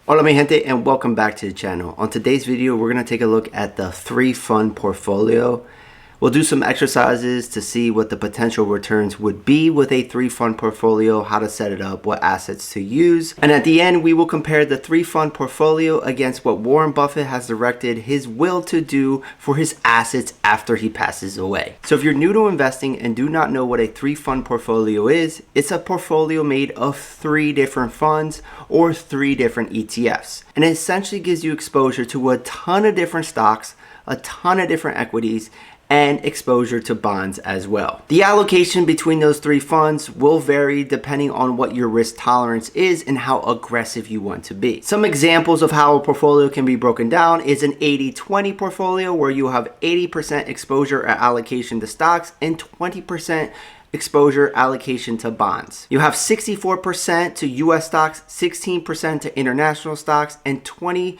Hola mi gente and welcome back to the channel. On today's video we're going to take a look at the 3-fund portfolio. We'll do some exercises to see what the potential returns would be with a 3-fund portfolio, how to set it up, what assets to use. And at the end we will compare the 3-fund portfolio against what Warren Buffett has directed his will to do for his assets after he passes away. So if you're new to investing and do not know what a 3-fund portfolio is, it's a portfolio made of 3 different funds or 3 different ETFs. And it essentially gives you exposure to a ton of different stocks, a ton of different equities, and exposure to bonds as well. The allocation between those 3 funds will vary depending on what your risk tolerance is and how aggressive you want to be. Some examples of how a portfolio can be broken down is an 80-20 portfolio where you have 80% exposure or allocation to stocks and 20% exposure allocation to bonds. You have 64% to US stocks, 16% to international stocks, and 20%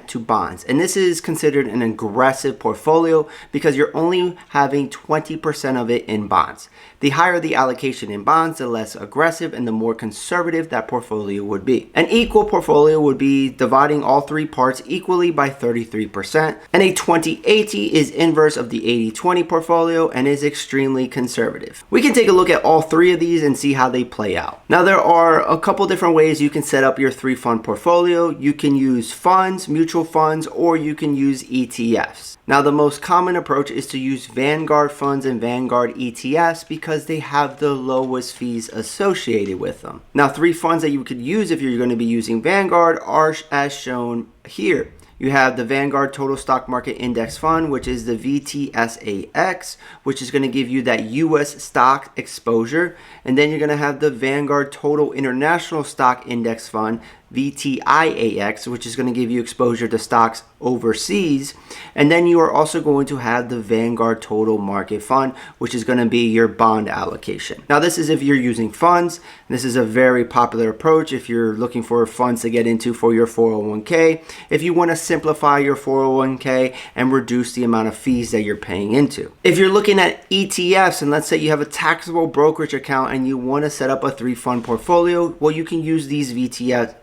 to bonds. And this is considered an aggressive portfolio because you're only having 20% of it in bonds. The higher the allocation in bonds, the less aggressive and the more conservative that portfolio would be. An equal portfolio would be dividing all 3 parts equally by 33%. And a 20-80 is inverse of the 80-20 portfolio and is extremely conservative. We can take a look at all 3 of these and see how they play out. Now there are a couple different ways you can set up your 3-fund portfolio. You can use funds, mutual funds, or you can use ETFs. Now the most common approach is to use Vanguard funds and Vanguard ETFs because they have the lowest fees associated with them. Now 3 funds that you could use if you're going to be using Vanguard are as shown here. You have the Vanguard Total Stock Market Index Fund, which is the VTSAX, which is going to give you that US stock exposure. And then you're going to have the Vanguard Total International Stock Index Fund, VTIAX, which is going to give you exposure to stocks overseas. And then you are also going to have the Vanguard Total Market Fund, which is going to be your bond allocation. Now this is if you're using funds. This is a very popular approach if you're looking for funds to get into for your 401k. If you want to simplify your 401k and reduce the amount of fees that you're paying into. If you're looking at ETFs and let's say you have a taxable brokerage account and you want to set up a 3-fund portfolio, well you can use these ETFs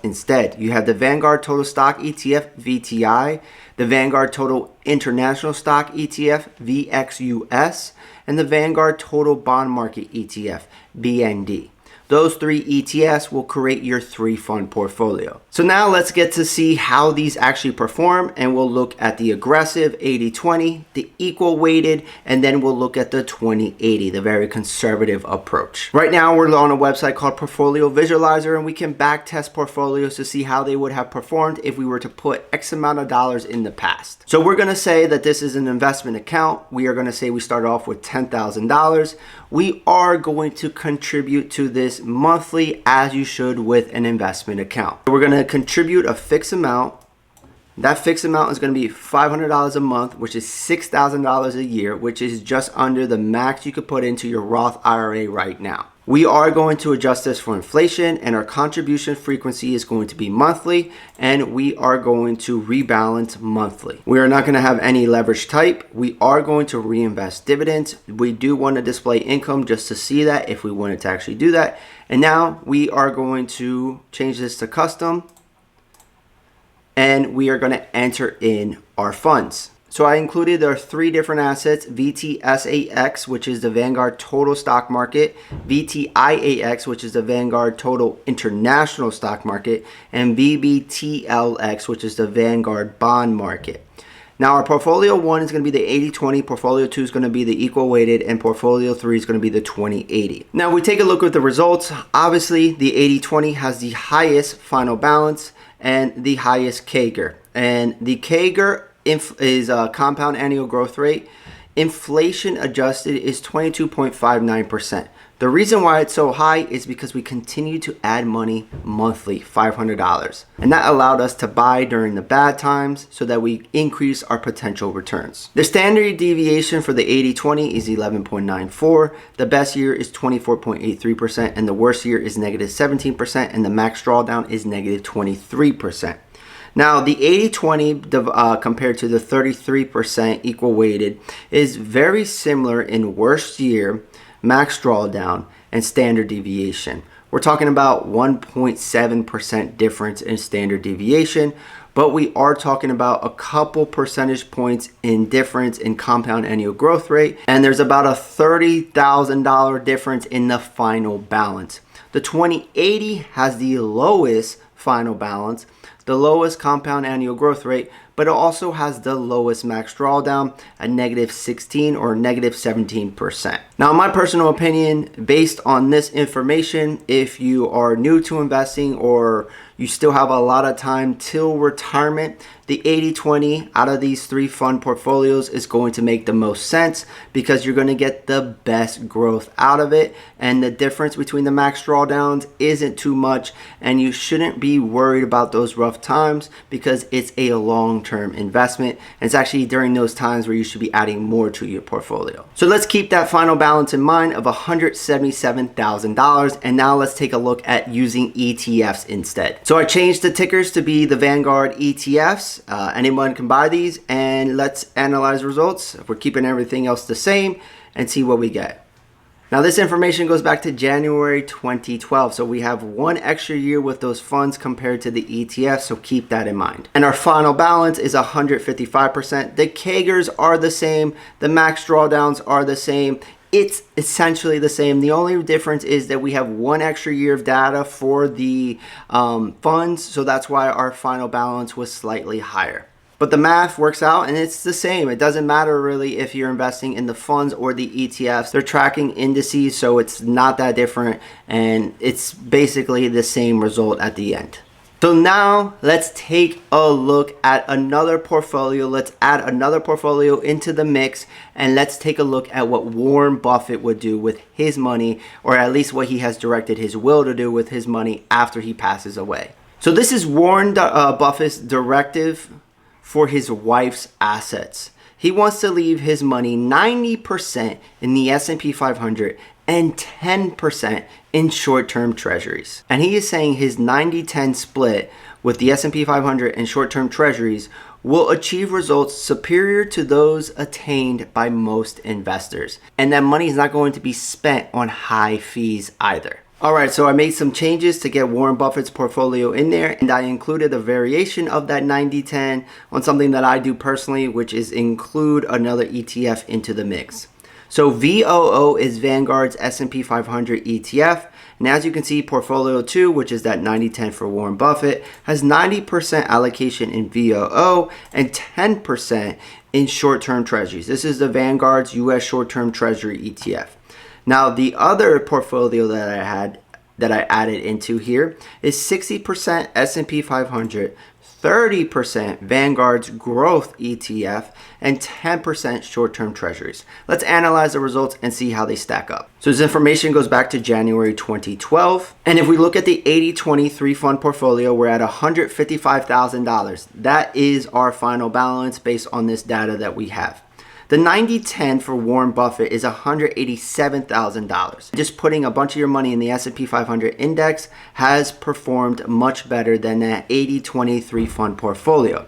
instead. You have the Vanguard Total Stock ETF, VTI, the Vanguard Total International Stock ETF, VXUS, and the Vanguard Total Bond Market ETF, BND. Those 3 ETFs will create your 3-fund portfolio. So now let's get to see how these actually perform, and we'll look at the aggressive 80-20, the equal weighted, and then we'll look at the 20-80, the very conservative approach. Right now we're on a website called Portfolio Visualizer, and we can back test portfolios to see how they would have performed if we were to put X amount of dollars in the past. So we're going to say that this is an investment account. We are going to say we start off with $10,000. We are going to contribute to this monthly as you should with an investment account. We're going to contribute a fixed amount. That fixed amount is going to be $500 a month, which is $6,000 a year, which is just under the max you could put into your Roth IRA right now. We are going to adjust this for inflation, and our contribution frequency is going to be monthly, and we are going to rebalance monthly. We are not going to have any leverage type. We are going to reinvest dividends. We do want to display income just to see that if we wanted to actually do that. And now we are going to change this to custom, and we are going to enter in our funds. So I included our 3 different assets, VTSAX, which is the Vanguard Total Stock Market, VTIAX, which is the Vanguard Total International Stock Market, and VBTLX, which is the Vanguard Bond Market. Now our portfolio 1 is going to be the 80-20, portfolio 2 is going to be the equal weighted, and portfolio 3 is going to be the 20-80. Now we take a look at the results. Obviously the 80-20 has the highest final balance and the highest CAGR. And the CAGR is a compound annual growth rate. Inflation adjusted is 22.59%. The reason why it's so high is because we continue to add money monthly, $500. And that allowed us to buy during the bad times so that we increase our potential returns. The standard deviation for the 80-20 is 11.94. The best year is 24.83%, and the worst year is negative 17%, and the max drawdown is negative 23%. Now, the 80-20 compared to the 33% equal weighted is very similar in worst year, max drawdown, and standard deviation. We're talking about 1.7% difference in standard deviation, but we are talking about a couple percentage points in difference in compound annual growth rate, and there's about a $30,000 difference in the final balance. The 2080 has the lowest final balance, the lowest compound annual growth rate, but it also has the lowest max drawdown at -16 or -17%. Now, in my personal opinion, based on this information, if you are new to investing or you still have a lot of time till retirement, the 80-20 out of these three fund portfolios is going to make the most sense because you're going to get the best growth out of it, and the difference between the max drawdowns isn't too much, and you shouldn't be worried about those rough times because it's a long-term investment, and it's actually during those times where you should be adding more to your portfolio. So let's keep that final balance in mind of $177,000, and now let's take a look at using ETFs instead. So I changed the tickers to be the Vanguard ETFs. Anyone can buy these, and let's analyze results. We're keeping everything else the same and see what we get. Now, this information goes back to January 2012, so we have one extra year with those funds compared to the ETF, so keep that in mind. And our final balance is 155%. The CAGRs are the same, the max drawdowns are the same. It's essentially the same. The only difference is that we have one extra year of data for the funds, so that's why our final balance was slightly higher. But the math works out and it's the same. It doesn't matter really if you're investing in the funds or the ETFs. They're tracking indices, so it's not that different, and it's basically the same result at the end. So now let's take a look at another portfolio. Let's add another portfolio into the mix, and let's take a look at what Warren Buffett would do with his money, or at least what he has directed his will to do with his money after he passes away. So this is Warren Buffett's directive for his wife's assets. He wants to leave his money 90% in the S&P 500 and 10% in short-term treasuries. And he is saying his 90-10 split with the S&P 500 and short-term treasuries will achieve results superior to those attained by most investors. And that money is not going to be spent on high fees either. All right, so I made some changes to get Warren Buffett's portfolio in there, and I included a variation of that 90-10 on something that I do personally, which is include another ETF into the mix. So VOO is Vanguard's S&P 500 ETF. And as you can see, Portfolio 2, which is that 90-10 for Warren Buffett, has 90% allocation in VOO and 10% in short-term treasuries. This is the Vanguard's US short-term treasury ETF. Now, the other portfolio that I added into here is 60% S&P 500, 30% Vanguard's growth ETF, and 10% short-term treasuries. Let's analyze the results and see how they stack up. So this information goes back to January 2012. And if we look at the 80-20 three-fund portfolio, we're at $155,000. That is our final balance based on this data that we have. The 90-10 for Warren Buffett is $187,000. Just putting a bunch of your money in the S&P 500 index has performed much better than that 80-20 three-fund portfolio.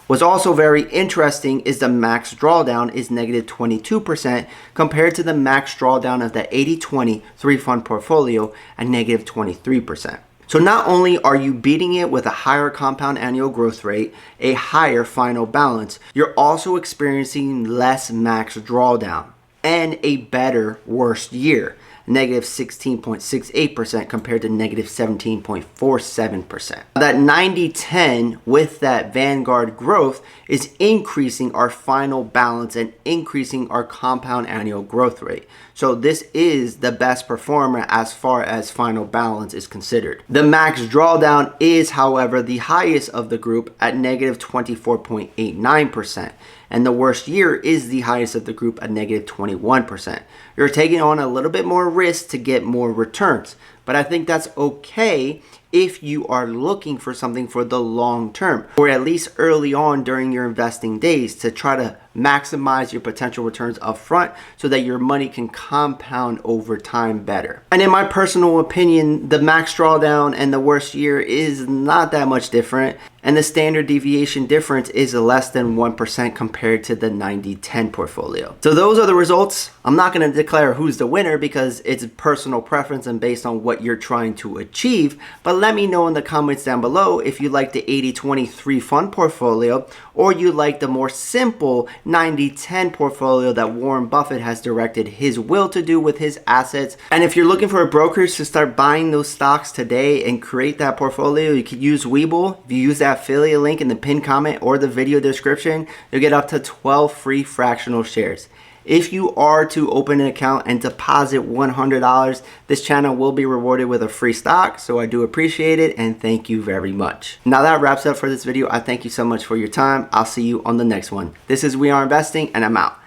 What's also very interesting is the max drawdown is -22% compared to the max drawdown of the 80-20 three-fund portfolio at -23%. So not only are you beating it with a higher compound annual growth rate, a higher final balance, you're also experiencing less max drawdown and a better worst year, -16.68% compared to -17.47%. That 90-10 with that Vanguard growth is increasing our final balance and increasing our compound annual growth rate. So this is the best performer as far as final balance is considered. The max drawdown is, however, the highest of the group at -24.89%. And the worst year is the highest of the group at -21%. You're taking on a little bit more risk to get more returns. But I think that's okay if you are looking for something for the long term, or at least early on during your investing days, to try to maximize your potential returns up front so that your money can compound over time better. And in my personal opinion, the max drawdown and the worst year is not that much different. and the standard deviation difference is less than 1% compared to the 90-10 portfolio. So those are the results. I'm not going to declare who's the winner because it's personal preference and based on what you're trying to achieve, but let me know in the comments down below if you like the 80-20 3-fund portfolio or you like the more simple 90-10 portfolio that Warren Buffett has directed his will to do with his assets. And if you're looking for a brokerage to start buying those stocks today and create that portfolio, you could use Webull. If you use that affiliate link in the pinned comment or the video description, you'll get up to 12 free fractional shares. If you are to open an account and deposit $100, this channel will be rewarded with a free stock, so I do appreciate it and thank you very much. Now that wraps up for this video. I thank you so much for your time. I'll see you on the next one. This is We Are Investing and I'm out.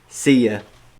See ya.